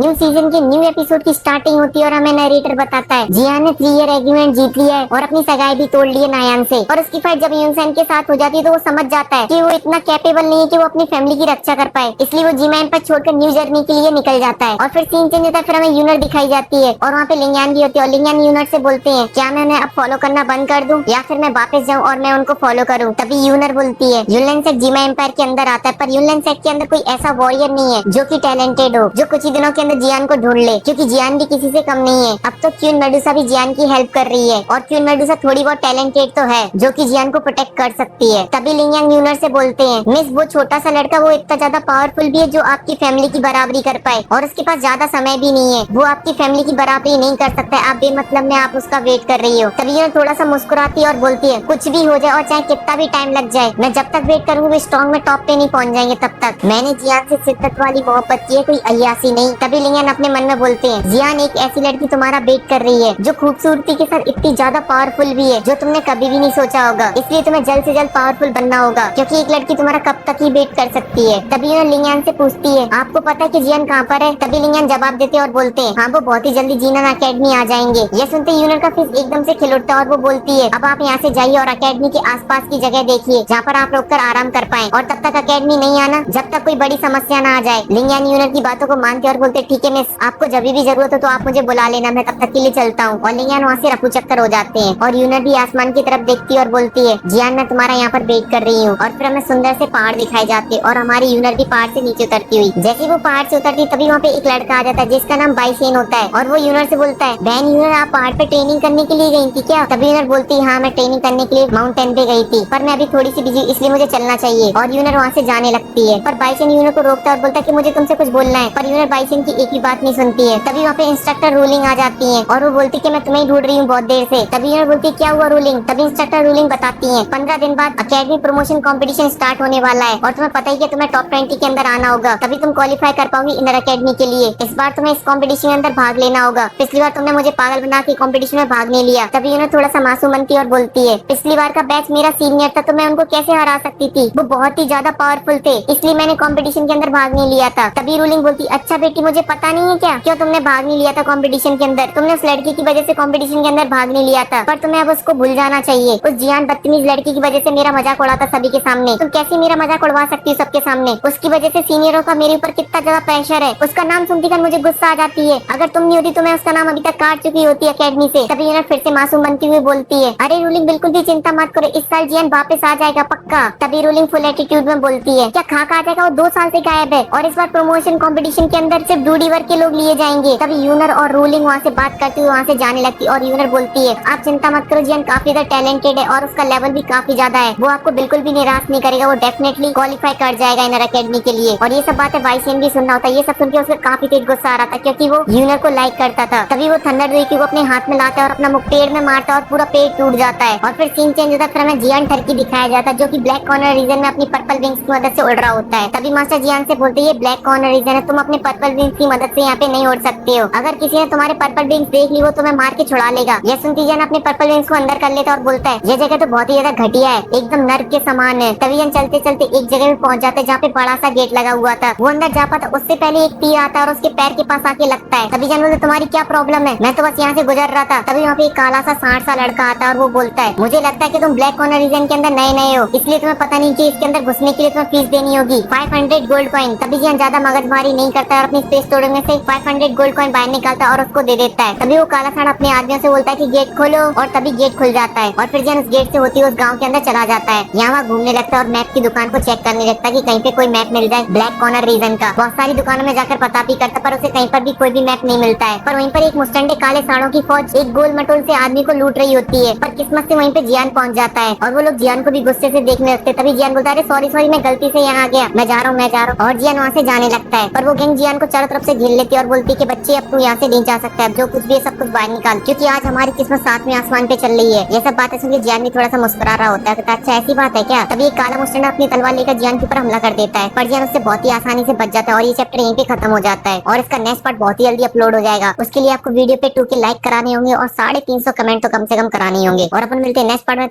New season के new episode की starting होती है और हमें नरेटर बताता है जियान ने 3 ईयर एग्रीमेंट जीत लिया है और अपनी सगाई भी तोड़ ली है नायान से। और उसकी फाइट जब यूनसेन के साथ हो जाती है तो वो समझ जाता है कि वो इतना कैपेबल नहीं है कि वो अपनी फैमिली की रक्षा कर पाए, इसलिए वो जीमैन पर छोड़कर न्यू जर्नी के लिए निकल जाता है। और फिर सीन चेंज होता है, फिर हमें यूनर दिखाई जाती है और वहाँ पे लिंगयान भी होती है और लिंगयान यूनर से बोलते हैं क्या मैं उन्हें अब फॉलो करना बंद कर दूं या फिर मैं वापस जाऊं और मैं उनको फॉलो करूं। तभी यूनर बोलती है यूनलैंड सेक्ट जीमा एम्पायर के अंदर आता है, पर यूनलैंड सेक्ट के अंदर कोई ऐसा वॉरियर नहीं है जो कि टैलेंटेड हो, जो कुछ ही दिनों के अंदर जियान को ढूंढ ले, क्योंकि जियान भी किसी से कम नहीं है। अब तो क्वीन मेडुसा भी जियान की हेल्प कर रही है और क्वीन मेडुसा थोड़ी बहुत टैलेंटेड तो है जो कि जियान को प्रोटेक्ट कर सकती है। तभी लिंगयांग यूनर से बोलते हैं मिस वो छोटा सा लड़का वो इतना ज्यादा पावरफुल भी है जो आपकी फैमिली की बराबरी कर पाए और उसके पास ज्यादा समय भी नहीं है, वो आपकी फैमिली की बराबरी नहीं कर सकता है, आप बेमतलब में आप उसका वेट कर रही हो। तभी यूनर थोड़ा सा मुस्कुराती है और बोलती है कुछ भी हो जाए और चाहे कितना भी टाइम लग जाए, मैं जब तक वेट करूंगी स्ट्रॉन्ग में टॉप पे नहीं पहुंच जाएंगे तब तक। मैंने जियान से शिद्दत वाली मोहब्बत की है, कोई अय्यासी नहीं। तभी लिंगयान अपने मन में बोलते हैं जियान एक ऐसी लड़की तुम्हारा वेट कर रही है जो खूबसूरती के साथ इतनी ज्यादा पावरफुल भी है जो तुमने कभी भी नहीं सोचा होगा, इसलिए तुम्हें जल्द से जल्द पावरफुल बनना होगा क्योंकि एक लड़की तुम्हारा कब तक ही वेट कर सकती है। तभी यूनर लिंगयान से पूछती है आपको पता है कि जियान कहाँ पर है। तभी लिंगयान जवाब देते और बोलते हैं हाँ वो बहुत ही जल्दी जीनन अकेडमी आ जाएंगे। ये सुनते यूनर का फेस एकदम से खिल उठता है और वो बोलती है अब आप यहाँ से जाइए और अकेडमी के आसपास की जगह देखिए जहाँ पर आप रुककर आराम कर पाए और तब तक अकेडमी नहीं आना जब तक कोई बड़ी समस्या ना आ जाए। लिंगयान यूनर की बातों को मानते और बोलते ठीक है मिस, आपको जब भी जरूरत हो तो आप मुझे बुला लेना, मैं तब तक के लिए चलता हूँ। और लिंगयान वहाँ से रफू चक्कर हो जाते हैं और यूनर भी आसमान की तरफ देखती है और बोलती है जियान मैं तुम्हारा यहाँ पर वेट कर रही हूँ। और फिर हमें सुंदर से पहाड़ दिखाई जाते और हमारी यूनर भी पहाड़ से नीचे उतरती हुई। जैसे वो पहाड़ से उतरती तभी वहाँ पे एक लड़का आ जाता है जिसका नाम बाइसेन होता है और वो यूनर से बोलता है बहन यूनर आप पहाड़ पे ट्रेनिंग करने के लिए गई थी क्या। तभी यूनर बोलती है हाँ मैं ट्रेनिंग करने के लिए माउंटेन पे गई थी पर मैं अभी थोड़ी सी बिजी इसलिए मुझे चलना चाहिए। और यूनर वहाँ से जाने लगती है पर बाइसेन यूनर को रोकता है और बोलता है कि मुझे तुमसे कुछ बोलना है, पर यूनर बाइसेन की एक भी बात नहीं सुनती है। तभी वहाँ पे इंस्ट्रक्टर रूलिंग आ जाती है और वो बोलती है कि मैं तुम्हें ढूंढ रही हूँ बहुत देर से। तभी यूनर बोलती है क्या हुआ रूलिंग। तभी इंस्ट्रक्टर रूलिंग बताती है 15 दिन बाद अकेडमी प्रमोशन कंपटीशन स्टार्ट होने वाला है और तुम्हें पता ही है तुम्हें टॉप 20 के अंदर आना होगा, तभी तुम क्वालिफाई कर पाओगी इनर अकेडमी के लिए। इस बार तुम्हें इस कंपटीशन के अंदर भाग लेना होगा, पिछली बार तुमने मुझे पागल बना के कंपटीशन में भाग नहीं लिया। तभी यूनर थोड़ा सा मासूम बनती है और बोलती है पिछली बार का बैच मेरा सीनियर था तो मैं उनको कैसे हरा सकती थी, वो बहुत ही ज्यादा पावरफुल थे इसलिए मैंने कंपटीशन के अंदर भाग नहीं लिया था। तभी रूलिंग बोलती अच्छा बेटी मुझे पता नहीं है क्या क्यों तुमने भाग नहीं लिया था कंपटीशन के अंदर, तुमने उस लड़की की वजह से कंपटीशन के अंदर भाग नहीं लिया था पर तुम्हें अब उसको भूल जाना चाहिए। उस जियान बदतमीज लड़की की वजह से मेरा मजाक उड़ाता सभी के सामने, तुम कैसे मेरा मजाक उड़वा सकती हो सबके सामने। उसकी वजह से सीनियरों का मेरे ऊपर कितना ज्यादा प्रेशर है, उसका नाम सुनती कर मुझे गुस्सा आ जाती है, अगर तुम नहीं होती तो मैं उसका नाम अभी तक काट चुकी होती अकेडमी से। तभी यूनर फिर से मासूम बनती हुई बोलती है अरे रूलिंग बिल्कुल भी चिंता मत करो, इस साल जियान वापस आ जाएगा पक्का। तभी रूलिंग फुल एटीट्यूड में बोलती है क्या खाक आ जाएगा, वो 2 साल से गायब है और इस बार प्रमोशन कंपटीशन के अंदर सिर्फ डूडी वर्ग के लोग लिए जाएंगे। तभी यूनर और रूलिंग वहाँ से बात करती हुई वहाँ से जाने लगती और यूनर बोलती है आप चिंता मत करो, जियान काफी ज्यादा टैलेंटेड है और उसका लेवल भी काफी ज्यादा है, वो आपको बिल्कुल भी निराश नहीं करेगा, वो डेफिनेटली क्वालिफाई कर जाएगा इनर अकेडमी के लिए। और ये सब बातें बाइसेन भी सुनना होता है। ये सब सुनकर उसको काफी तेज गुस्सा आ रहा था क्योंकि वो यूनर को लाइक करता था। तभी वो थंडर ड्रेकी को अपने हाथ में लाता है और अपना मुख पेड़ में मारता है और पूरा पेड़ टूट जाता है। और फिर सीन चेंज होता है, फिर हमें जियान टर्की दिखाया जाता है जो कि ब्लैक कॉर्नर रीजन में अपनी पर्पल विंग्स की मदद से उड़ रहा होता है। तभी मास्टर जियान से बोलते हैं ब्लैक कॉर्नर रीजन है, तुम अपने पर्पल विंग्स की मदद से यहाँ पे नहीं उड़ सकते हो, अगर किसी ने तुम्हारे पर्पल विंग्स देख ली वो तुम्हें मार के छुड़ा लेगा। यह सुनती जियान अपने पर्पल विंग्स को अंदर कर लेता और बोलता है ये जगह तो बहुत ही ज्यादा घटिया है, एकदम नर्क के समान है। तभी जियान चलते चलते एक जगह पे पहुंच जाते जहाँ पे बड़ा सा गेट लगा हुआ था, वो अंदर जा पाता उससे पहले एक तीर आता है और उसके पैर के पास आके लगता है। तभी जियान बोलते तुम्हारी क्या प्रॉब्लम है, मैं तो बस यहाँ से गुजर रहा था। तभी वहाँ पे एक काला सा सांड सा लड़का आता है और वो बोलता है मुझे लगता है कि तुम ब्लैक कॉर्नर रीजन के अंदर नए नए हो इसलिए तुम्हें पता नहीं कि इसके अंदर घुसने के लिए तुम्हें फीस देनी होगी 500 गोल्ड कॉइन। तभी जियान ज्यादा मगजमारी नहीं करता और अपनी स्पेस स्टोरेज में से 500 गोल्ड कॉइन बाहर निकालता है और उसको दे देता है। तभी वो काला सांड अपने आदमियों से बोलता है कि गेट खोलो और तभी गेट खुल जाता है और फिर जियान उस गेट से होती है उस गाँव के अंदर चला जाता है। यहाँ घूमने लगता है और मैप की दुकान को चेक करने लगता है कि कहीं पे कोई मैप मिल जाए ब्लैक कॉर्नर रीजन का। बहुत सारी दुकानों में जाकर पता भी करता पर उसे कहीं पर भी कोई भी मैप नहीं मिलता है। पर वहीं पर एक मुस्टंडे काले सांडों की फौज एक गोल मटोल से आदमी को लूट रही होती है, पर किस्मत से वहीं पे जियान पहुंच जाता है और वो लोग जियान को भी गुस्से से देखने लगते। तभी जियान बोलता है सॉरी सॉरी मैं गलती से यहाँ आ गया, मैं जा रहा हूँ और जियान वहाँ से जाने लगता है। पर वो गैंग जियान को चारों तरफ से घेर लेती है और बोलती है कि बच्चे अब तू यहाँ से नहीं जा सकता है, जो कुछ भी है सब कुछ बाहर निकाल क्योंकि आज हमारी किस्मत साथ में आसमान पे चल रही है। ये सब बातें सुनकर जियान भी थोड़ा सा मुस्कुरा रहा होता है, अच्छा ऐसी बात है क्या। तभी एक काला मुस्टंडा अपनी तलवार लेकर जियान के ऊपर हमला कर देता है पर जियान उससे बहुत ही आसानी से बच जाता है और ये चैप्टर यहीं पे खत्म हो जाता है और इसका नेक्स्ट पार्ट बहुत ही जल्दी अपलोड हो जाएगा। उसके लिए आपको वीडियो पे 2 के लाइक कराने होंगे और 350 कमेंट तो कम से कम कराने होंगे और अपन मिलते हैं नेक्स्ट पार्ट में।